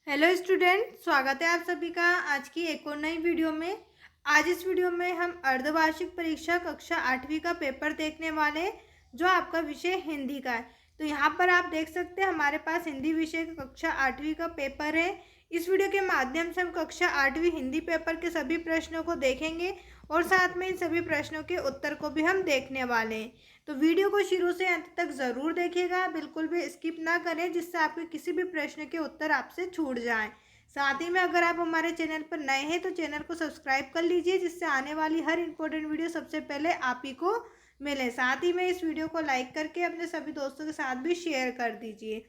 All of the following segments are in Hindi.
हेलो स्टूडेंट, स्वागत है आप सभी का आज की एक और नई वीडियो में। आज इस वीडियो में हम अर्धवार्षिक परीक्षा कक्षा 8वीं का पेपर देखने वाले हैं, जो आपका विषय हिंदी का है। तो यहाँ पर आप देख सकते हैं हमारे पास हिंदी विषय का कक्षा 8वीं का पेपर है। इस वीडियो के माध्यम से हम कक्षा 8वीं हिंदी पेपर के सभी प्रश्नों को देखेंगे और साथ में इन सभी प्रश्नों के उत्तर को भी हम देखने वाले हैं। तो वीडियो को शुरू से अंत तक ज़रूर देखिएगा, बिल्कुल भी स्किप ना करें, जिससे आपके किसी भी प्रश्न के उत्तर आपसे छूट जाएं। साथ ही में अगर आप हमारे चैनल पर नए हैं तो चैनल को सब्सक्राइब कर लीजिए, जिससे आने वाली हर इंपॉर्टेंट वीडियो सबसे पहले आप ही को मिले। साथ ही में इस वीडियो को लाइक करके अपने सभी दोस्तों के साथ भी शेयर कर दीजिए।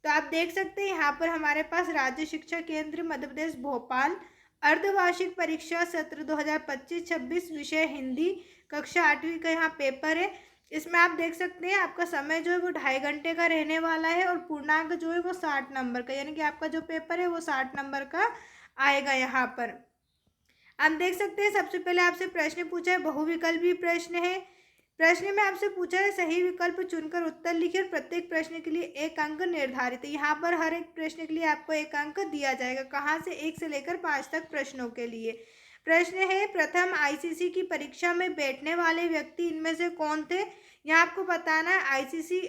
तो आप देख सकते हैं यहाँ पर हमारे पास राज्य शिक्षा केंद्र मध्य प्रदेश भोपाल अर्धवार्षिक परीक्षा सत्र 2025-26 विषय हिंदी कक्षा 8वीं का यहाँ पेपर है। इसमें आप देख सकते हैं आपका समय जो है वो 2.5 घंटे का रहने वाला है और पूर्णांक जो है वो 60 नंबर का, यानी कि आपका जो पेपर है वो 60 नंबर का आएगा। यहाँ पर आप देख सकते हैं सबसे पहले आपसे प्रश्न पूछा है, बहुविकल्पी प्रश्न है। प्रश्न में आपसे पूछा है सही विकल्प चुनकर उत्तर लिखिए और प्रत्येक प्रश्न के लिए 1 अंक निर्धारित है। यहाँ पर हर एक प्रश्न के लिए आपको 1 अंक दिया जाएगा। कहाँ से? 1 से लेकर 5 तक प्रश्नों के लिए। प्रश्न है, प्रथम आईसीसी की परीक्षा में बैठने वाले व्यक्ति इनमें से कौन थे? यहाँ आपको बताना है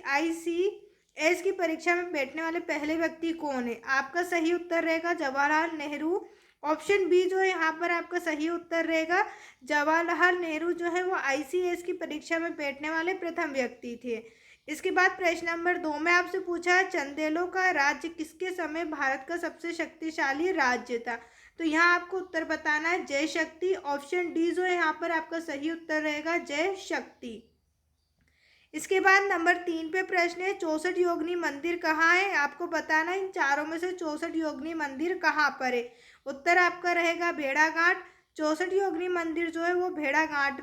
आईसीएस की परीक्षा में बैठने वाले पहले व्यक्ति कौन है। आपका सही उत्तर रहेगा जवाहरलाल नेहरू। ऑप्शन बी जो है यहाँ पर आपका सही उत्तर रहेगा। जवाहरलाल नेहरू जो है वो आईसीएस की परीक्षा में बैठने वाले प्रथम व्यक्ति थे। इसके बाद प्रश्न नंबर 2 में आपसे पूछा है चंदेलों का राज्य किसके समय भारत का सबसे शक्तिशाली राज्य था? तो यहाँ आपको उत्तर बताना है जय शक्ति। ऑप्शन डी जो है यहाँ पर आपका सही उत्तर रहेगा जय शक्ति। इसके बाद नंबर 3 पे प्रश्न है 64 योगिनी मंदिर कहाँ है? आपको बताना इन चारों में से 64 योगिनी मंदिर कहाँ पर है। उत्तर आपका रहेगा भेड़ाघाट। 64 योगिनी मंदिर जो है वो भेड़ाघाट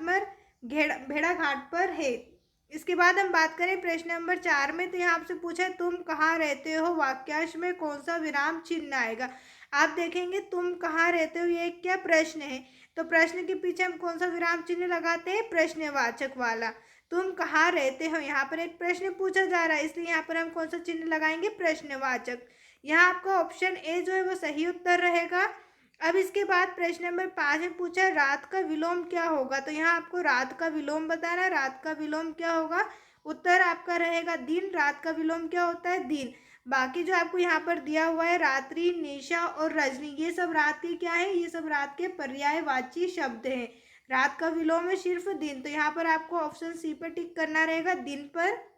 पर है। इसके बाद हम बात करें प्रश्न नंबर 4 में, तो यहाँ आपसे पूछा है तुम कहाँ रहते हो, वाक्यांश में कौन सा विराम चिन्ह आएगा? आप देखेंगे तुम कहाँ रहते हो, ये क्या प्रश्न है, तो प्रश्न के पीछे हम कौन सा विराम चिन्ह लगाते हैं? प्रश्नवाचक वाला। तुम कहाँ रहते हो, यहाँ पर एक प्रश्न पूछा जा रहा है, इसलिए यहाँ पर हम कौन सा चिन्ह लगाएंगे? प्रश्नवाचक। यहाँ आपका ऑप्शन ए जो है वो सही उत्तर रहेगा। अब इसके बाद प्रश्न नंबर 5 में पूछा है रात का विलोम क्या होगा? तो यहाँ आपको रात का विलोम बताना है। रात का विलोम क्या होगा? उत्तर आपका रहेगा दिन। रात का विलोम क्या होता है? दिन। बाकी जो आपको यहाँ पर दिया हुआ है रात्रि, निशा और रजनी, ये सब रात के क्या है? ये सब रात के पर्यायवाची शब्द हैं। रात का विलोम है सिर्फ दिन, तो यहाँ पर आपको ऑप्शन सी पर टिक करना रहेगा, दिन पर।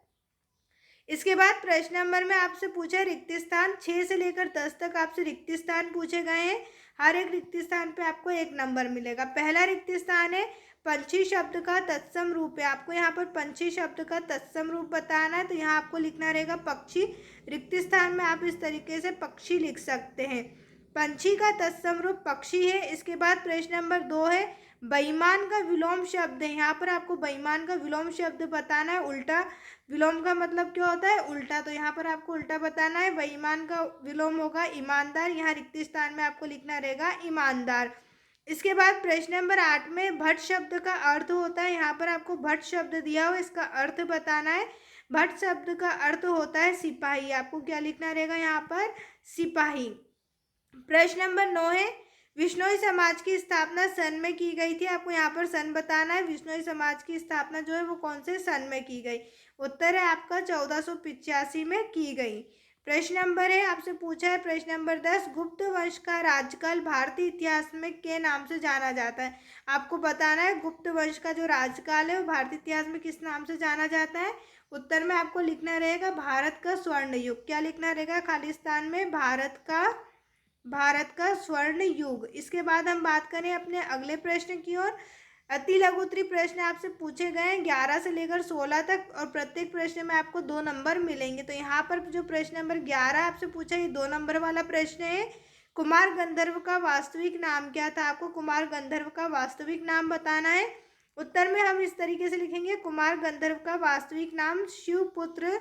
इसके बाद प्रश्न नंबर में आपसे पूछा रिक्त स्थान 6 से लेकर 10 तक आपसे रिक्त स्थान पूछे गए हैं। हर एक रिक्त स्थान पे आपको 1 नंबर मिलेगा। पहला रिक्त स्थान है पंछी शब्द का तत्सम रूप है। आपको यहाँ पर पंछी शब्द का तत्सम रूप बताना है, तो यहाँ आपको लिखना रहेगा पक्षी। रिक्त स्थान में आप इस तरीके से पक्षी लिख सकते हैं। पंछी का तत्सम रूप पक्षी है। इसके बाद प्रश्न नंबर 2 है बेईमान का विलोम शब्द है। यहाँ पर आपको बेईमान का विलोम शब्द बताना है। उल्टा विलोम का मतलब क्या होता है? उल्टा, तो यहाँ पर आपको उल्टा बताना है। बेईमान का विलोम होगा ईमानदार। यहाँ रिक्त स्थान में आपको लिखना रहेगा ईमानदार। इसके बाद प्रश्न नंबर 8 में भट्ट शब्द का अर्थ होता है। यहाँ पर आपको भट्ट शब्द दिया हो, इसका अर्थ बताना है। भट्ट शब्द का अर्थ होता है सिपाही। आपको क्या लिखना रहेगा यहाँ पर? सिपाही। प्रश्न नंबर 9 है विश्नोई समाज की स्थापना सन में की गई थी। आपको यहाँ पर सन बताना है। विश्नोई समाज की स्थापना जो है वो कौन से सन में की गई? उत्तर है आपका 1485 में की गई। प्रश्न नंबर है आपसे पूछा है प्रश्न नंबर 10 गुप्त वंश का राजकाल भारतीय इतिहास में के नाम से जाना जाता है। आपको बताना है गुप्त वंश का जो राजकाल है वो भारतीय इतिहास में किस नाम से जाना जाता है। उत्तर में आपको लिखना रहेगा भारत का स्वर्ण युग। क्या लिखना रहेगा खालिस्तान में? भारत का स्वर्ण युग। इसके बाद हम बात करें अपने अगले प्रश्न की ओर। अति लघु उत्तरीय प्रश्न आपसे पूछे गए हैं 11 से लेकर 16 तक और प्रत्येक प्रश्न में आपको 2 नंबर मिलेंगे। तो यहाँ पर जो प्रश्न नंबर 11 आपसे पूछा, ये 2 नंबर वाला प्रश्न है। कुमार गंधर्व का वास्तविक नाम क्या था? आपको कुमार गंधर्व का वास्तविक नाम बताना है। उत्तर में हम इस तरीके से लिखेंगे कुमार गंधर्व का वास्तविक नाम शिवपुत्र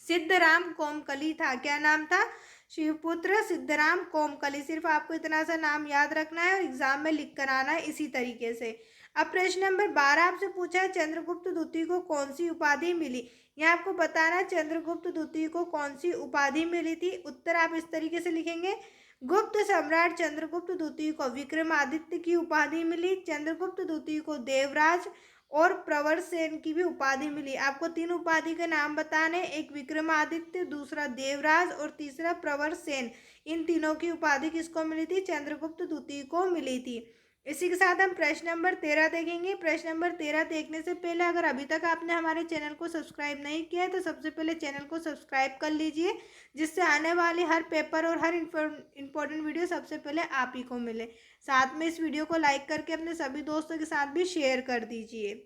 सिद्धराम कोमकली था। क्या नाम था? शिवपुत्र सिद्धराम कोमकली। सिर्फ आपको इतना सा नाम याद रखना है और एग्जाम में लिख कर आना है इसी तरीके से। अब प्रश्न नंबर 12 आपसे पूछा है चंद्रगुप्त द्वितीय को कौन सी उपाधि मिली? यहाँ आपको बताना है चंद्रगुप्त द्वितीय को कौन सी उपाधि मिली थी। उत्तर आप इस तरीके से लिखेंगे, गुप्त सम्राट चंद्रगुप्त द्वितीय को विक्रमादित्य की उपाधि मिली, चंद्रगुप्त द्वितीय को देवराज और प्रवर सेन की भी उपाधि मिली। आपको 3 उपाधि के नाम बताने, एक विक्रमादित्य, दूसरा देवराज और तीसरा प्रवर सेन। इन तीनों की उपाधि किसको मिली थी? चंद्रगुप्त द्वितीय को मिली थी। इसी के साथ हम प्रश्न नंबर 13 देखेंगे। प्रश्न नंबर 13 देखने से पहले अगर अभी तक आपने हमारे चैनल को सब्सक्राइब नहीं किया है तो सबसे पहले चैनल को सब्सक्राइब कर लीजिए, जिससे आने वाले हर पेपर और हर इंपॉर्टेंट वीडियो सबसे पहले आप ही को मिले। साथ में इस वीडियो को लाइक करके अपने सभी दोस्तों के साथ भी शेयर कर दीजिए।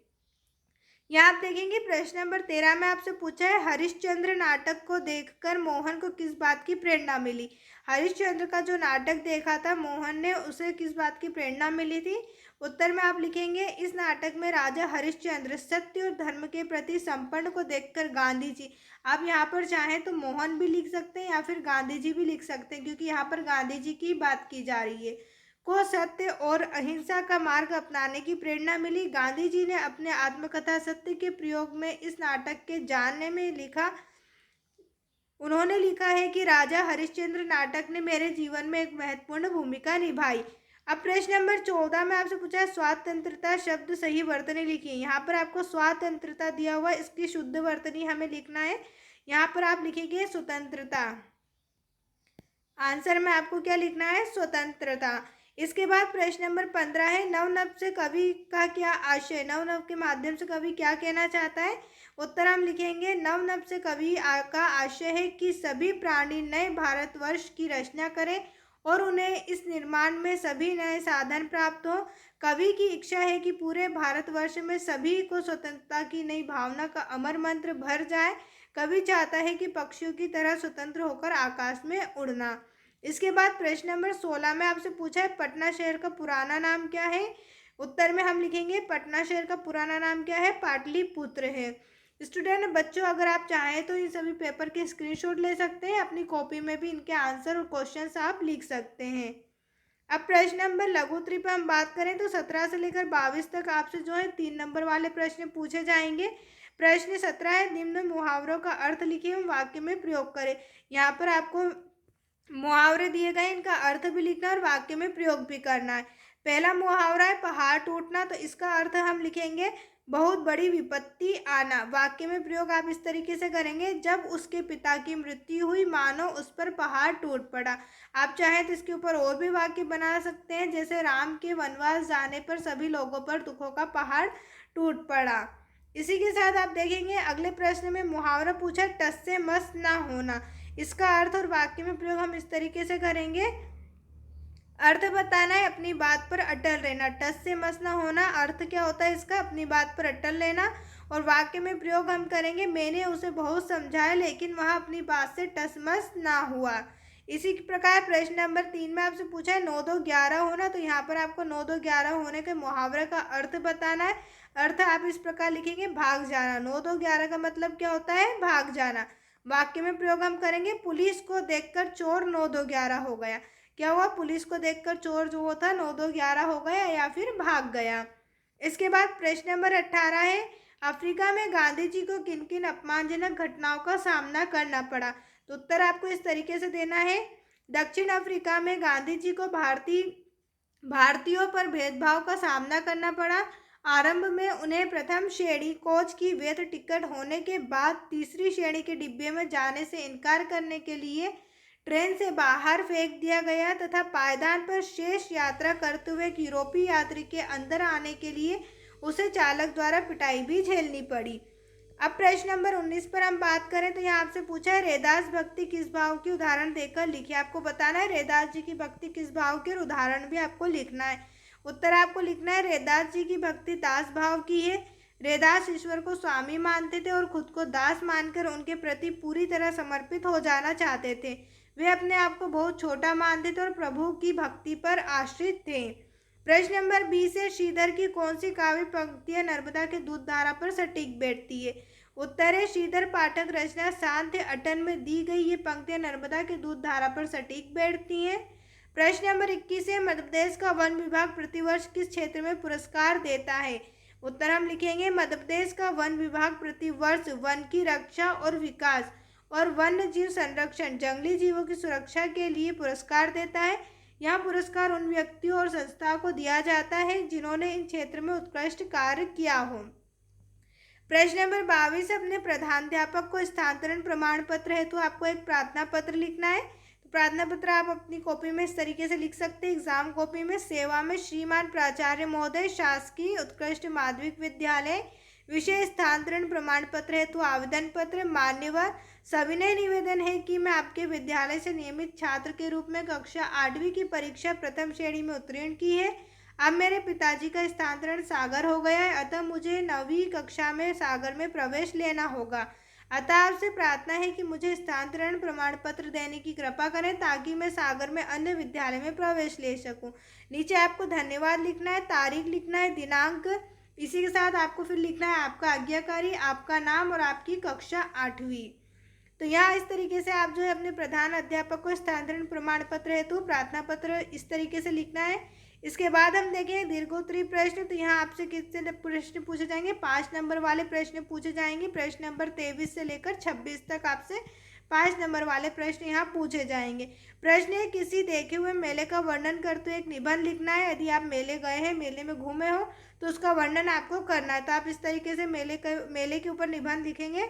यहाँ आप देखेंगे प्रश्न नंबर 13 में आपसे पूछा है हरिश्चंद्र नाटक को देखकर मोहन को किस बात की प्रेरणा मिली। हरिश्चंद्र का जो नाटक देखा था मोहन ने, उसे किस बात की प्रेरणा मिली थी। उत्तर में आप लिखेंगे इस नाटक में राजा हरिश्चंद्र सत्य और धर्म के प्रति समर्पण को देखकर गांधी जी। आप यहाँ पर चाहें तो मोहन भी लिख सकते हैं या फिर गांधी जी भी लिख सकते हैं, क्योंकि यहाँ पर गांधी जी की बात की जा रही है। को सत्य और अहिंसा का मार्ग अपनाने की प्रेरणा मिली। गांधी जी ने अपने आत्मकथा सत्य के प्रयोग में इस नाटक के जानने में लिखा, उन्होंने लिखा है कि राजा हरिश्चंद्र नाटक ने मेरे जीवन में एक महत्वपूर्ण भूमिका निभाई। अब प्रश्न नंबर 14 में आपसे पूछा है स्वतंत्रता शब्द सही वर्तनी लिखिए। यहाँ पर आपको स्वतंत्रता दिया हुआ है, इसकी शुद्ध वर्तनी हमें लिखना है। यहाँ पर आप लिखेंगे स्वतंत्रता। आंसर में आपको क्या लिखना है? स्वतंत्रता। इसके बाद प्रश्न नंबर 15 है नवनव से कवि का क्या आशय, नवनव के माध्यम से कवि क्या कहना चाहता है। उत्तर हम लिखेंगे नवनव से कवि का आशय है कि सभी प्राणी नए भारतवर्ष की रचना करें और उन्हें इस निर्माण में सभी नए साधन प्राप्त हो। कवि की इच्छा है कि पूरे भारतवर्ष में सभी को स्वतंत्रता की नई भावना का अमर मंत्र भर जाए। कवि चाहता है कि पक्षियों की तरह स्वतंत्र होकर आकाश में उड़ना। इसके बाद प्रश्न नंबर 16 में आपसे पूछा है पटना शहर का पुराना नाम क्या है। उत्तर में हम लिखेंगे पटना शहर का पुराना नाम क्या है? पाटलिपुत्र है। स्टूडेंट बच्चों, अगर आप चाहें तो इन सभी पेपर के स्क्रीनशॉट ले सकते हैं, अपनी कॉपी में भी इनके आंसर और क्वेश्चंस आप लिख सकते हैं। अब प्रश्न नंबर लघुत्तरी पर हम बात करें तो 17 से लेकर 22 तक आपसे जो है 3 नंबर वाले प्रश्न पूछे जाएंगे। प्रश्न 17 है निम्न मुहावरों का अर्थ लिखिए एवं वाक्य में प्रयोग करें। यहाँ पर आपको मुहावरे दिए गए, इनका अर्थ भी लिखना और वाक्य में प्रयोग भी करना है। पहला मुहावरा है पहाड़ टूटना, तो इसका अर्थ हम लिखेंगे बहुत बड़ी विपत्ति आना। वाक्य में प्रयोग आप इस तरीके से करेंगे जब उसके पिता की मृत्यु हुई मानो उस पर पहाड़ टूट पड़ा। आप चाहें तो इसके ऊपर और भी वाक्य बना सकते हैं, जैसे राम के वनवास जाने पर सभी लोगों पर दुखों का पहाड़ टूट पड़ा। इसी के साथ आप देखेंगे अगले प्रश्न में मुहावरा पूछा टस से मस ना होना। इसका अर्थ और वाक्य में प्रयोग हम इस तरीके से करेंगे। अर्थ बताना है अपनी बात पर अटल रहना। टस से मस ना होना अर्थ क्या होता है इसका? अपनी बात पर अटल रहना। और वाक्य में प्रयोग हम करेंगे मैंने उसे बहुत समझाया लेकिन वह अपनी बात से टस मस ना हुआ। इसी प्रकार प्रश्न नंबर 3 में आपसे पूछा है 9 2 11 होना, तो यहाँ पर आपको 9 2 11 होने के मुहावरे का अर्थ बताना है। अर्थ आप इस प्रकार लिखेंगे भाग जाना। 9 2 11 का मतलब क्या होता है? भाग जाना। वाक्य में प्रयोग हम करेंगे पुलिस को देखकर चोर 9 2 11 हो गया। क्या हुआ? पुलिस को देखकर चोर जो था 9 2 11 हो गया या फिर भाग गया। इसके बाद प्रश्न नंबर 18 है अफ्रीका में गांधी जी को किन किन अपमानजनक घटनाओं का सामना करना पड़ा। तो उत्तर आपको इस तरीके से देना है दक्षिण अफ्रीका में गांधी जी को भारतीयों पर भेदभाव का सामना करना पड़ा। आरंभ में उन्हें प्रथम श्रेणी कोच की वैध टिकट होने के बाद तीसरी श्रेणी के डिब्बे में जाने से इनकार करने के लिए ट्रेन से बाहर फेंक दिया गया तथा पायदान पर शेष यात्रा करते हुए एक यूरोपीय यात्री के अंदर आने के लिए उसे चालक द्वारा पिटाई भी झेलनी पड़ी। अब प्रश्न नंबर 19 पर हम बात करें तो यहाँ आपसे पूछा है रैदास भक्ति किस भाव की उदाहरण देकर लिखिए। आपको बताना है रैदास जी की भक्ति किस भाव की, और उदाहरण भी आपको लिखना है। उत्तर आपको लिखना है रैदास जी की भक्ति दास भाव की है। रैदास ईश्वर को स्वामी मानते थे और खुद को दास मानकर उनके प्रति पूरी तरह समर्पित हो जाना चाहते थे। वे अपने आप को बहुत छोटा मानते थे और प्रभु की भक्ति पर आश्रित थे। प्रश्न नंबर 20 है श्रीधर की कौन सी काव्य पंक्तियां नर्मदा के दूध धारा पर सटीक बैठती है। उत्तर है श्रीधर पाठक रचना शांति अटन में दी गई ये पंक्तियां नर्मदा के दूध धारा पर सटीक बैठती हैं। प्रश्न नंबर 21 है मध्य प्रदेश का वन विभाग प्रतिवर्ष किस क्षेत्र में पुरस्कार देता है। उत्तर हम लिखेंगे मध्य प्रदेश का वन विभाग प्रतिवर्ष वन की रक्षा और विकास और वन्य जीव संरक्षण, जंगली जीवों की सुरक्षा के लिए पुरस्कार देता है। यह पुरस्कार उन व्यक्तियों और संस्थाओं को दिया जाता है जिन्होंने इन क्षेत्र में उत्कृष्ट कार्य किया हो। प्रश्न नंबर 22, अपने प्रधानाध्यापक को स्थानांतरण प्रमाण पत्र हेतु आपको एक प्रार्थना पत्र लिखना है। तो प्रार्थना पत्र आप अपनी कॉपी में इस तरीके से लिख सकते हैं। एग्जाम कॉपी में सेवा में श्रीमान प्राचार्य महोदय, शासकीय उत्कृष्ट माध्यमिक विद्यालय, विषय स्थानांतरण प्रमाण पत्र हेतु आवेदन पत्र। मान्यवर, सविनय निवेदन है कि मैं आपके विद्यालय से नियमित छात्र के रूप में कक्षा 8वीं की परीक्षा प्रथम श्रेणी में उत्तीर्ण की है। अब मेरे पिताजी का स्थानांतरण सागर हो गया है, अतः मुझे 9वीं कक्षा में सागर में प्रवेश लेना होगा। अतः आपसे प्रार्थना है कि मुझे स्थानांतरण प्रमाण पत्र देने की कृपा करें ताकि मैं सागर में अन्य विद्यालय में प्रवेश ले सकूं। नीचे आपको धन्यवाद लिखना है, तारीख लिखना है, दिनांक, इसी के साथ आपको फिर लिखना है आपका आज्ञाकारी, आपका नाम और आपकी कक्षा 8वीं। तो यहाँ इस तरीके से आप जो है अपने प्रधान अध्यापक को स्थानांतरण प्रमाण पत्र हेतु प्रार्थना पत्र इस तरीके से लिखना है। इसके बाद हम देखें दीर्घोत्तरीय प्रश्न। तो यहाँ आपसे कितने प्रश्न पूछे जाएंगे? 5 नंबर वाले प्रश्न पूछे जाएंगे। प्रश्न नंबर 23 से लेकर 26 तक आपसे 5 नंबर वाले प्रश्न यहाँ पूछे जाएंगे। प्रश्न है, किसी देखे हुए मेले का वर्णन करते हुए एक निबंध लिखना है। यदि आप मेले गए हैं, मेले में घूमे हो, तो उसका वर्णन आपको करना है। तो आप इस तरीके से मेले के ऊपर निबंध लिखेंगे।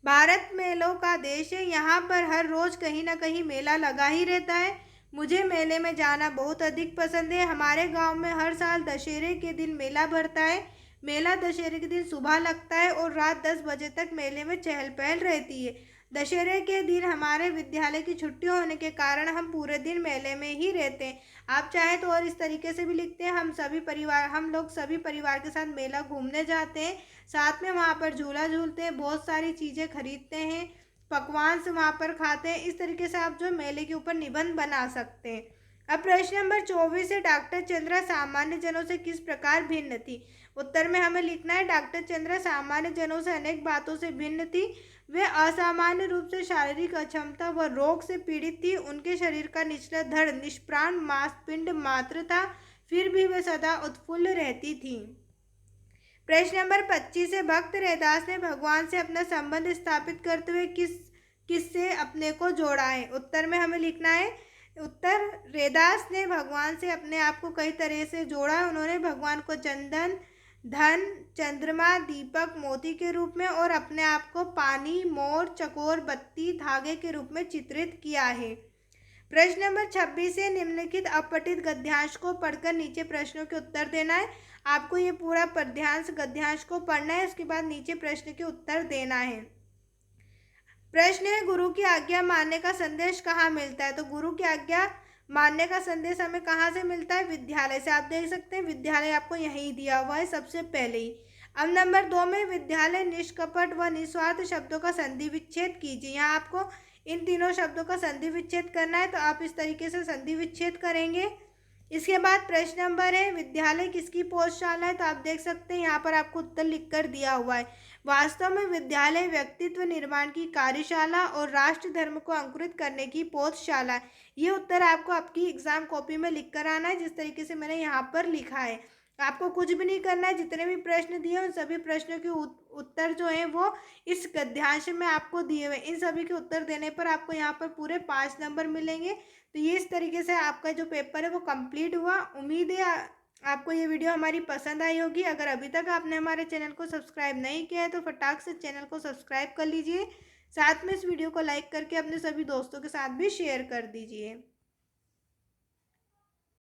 भारत मेलों का देश है, यहाँ पर हर रोज कहीं ना कहीं मेला लगा ही रहता है। मुझे मेले में जाना बहुत अधिक पसंद है। हमारे गांव में हर साल दशहरे के दिन मेला भरता है। मेला दशहरे के दिन सुबह लगता है और रात 10 बजे तक मेले में चहल पहल रहती है। दशहरे के दिन हमारे विद्यालय की छुट्टी होने के कारण हम पूरे दिन मेले में ही रहते हैं। आप चाहे तो और इस तरीके से भी लिखते हैं, हम लोग सभी परिवार के साथ मेला घूमने जाते हैं, साथ में वहाँ पर झूला झूलते हैं, बहुत सारी चीज़ें खरीदते हैं, पकवान से वहाँ पर खाते हैं। इस तरीके से आप जो मेले के ऊपर निबंध बना सकते हैं। अब प्रश्न नंबर 24 है, डॉक्टर चंद्रा सामान्य जनों से किस प्रकार भिन्न थी? उत्तर में हमें लिखना है डॉक्टर चंद्रा सामान्य जनों से अनेक बातों से भिन्न थी। वे असामान्य रूप से शारीरिक अक्षमता व रोग से पीड़ित थी। उनके शरीर का निचला धड़ निष्प्राण मांसपिंड मात्र था, फिर भी वे सदा उत्फुल्ल रहती थी। प्रश्न नंबर 25 है, भक्त रैदास ने भगवान से अपना संबंध स्थापित करते हुए किससे अपने को जोड़ा है? उत्तर में हमें लिखना है, उत्तर, रैदास ने भगवान से अपने आप को कई तरह से जोड़ा है। उन्होंने भगवान को चंदन, धन, चंद्रमा, दीपक, मोती के रूप में और अपने आप को पानी, मोर, चकोर, बत्ती, धागे के रूप में चित्रित किया है। प्रश्न नंबर 26 है, निम्नलिखित अपठित गद्यांश को पढ़कर नीचे प्रश्नों के उत्तर देना है। आपको ये पूरा पद्यांश गद्यांश को पढ़ना है, उसके बाद नीचे प्रश्न के उत्तर देना है। प्रश्न है, गुरु की आज्ञा मानने का संदेश कहाँ मिलता है? तो गुरु की आज्ञा मानने का संदेश हमें कहाँ से मिलता है? विद्यालय से। आप देख सकते हैं विद्यालय आपको यहीं दिया हुआ है सबसे पहले ही। अब नंबर 2 में, विद्यालय निष्कपट व निस्वार्थ शब्दों का संधि विच्छेद कीजिए। यहाँ आपको इन तीनों शब्दों का संधि विच्छेद करना है, तो आप इस तरीके से संधि विच्छेद करेंगे। इसके बाद प्रश्न नंबर है, विद्यालय किसकी पौधशाला है? तो आप देख सकते हैं यहाँ पर आपको उत्तर लिखकर दिया हुआ है। वास्तव में विद्यालय व्यक्तित्व निर्माण की कार्यशाला और राष्ट्र धर्म को अंकुरित करने की पौधशाला। ये उत्तर आपको आपकी एग्जाम कॉपी में लिख कर आना है, जिस तरीके से मैंने यहाँ पर लिखा है। आपको कुछ भी नहीं करना है, जितने भी प्रश्न दिए उन सभी प्रश्नों के उत्तर जो है वो इस गद्यांश में आपको दिए हुए, इन सभी के उत्तर देने पर आपको यहाँ पर पूरे 5 नंबर मिलेंगे। तो ये इस तरीके से आपका जो पेपर है वो कंप्लीट हुआ। उम्मीद है आपको ये वीडियो हमारी पसंद आई होगी। अगर अभी तक आपने हमारे चैनल को सब्सक्राइब नहीं किया है तो फटाक से चैनल को सब्सक्राइब कर लीजिए। साथ में इस वीडियो को लाइक करके अपने सभी दोस्तों के साथ भी शेयर कर दीजिए।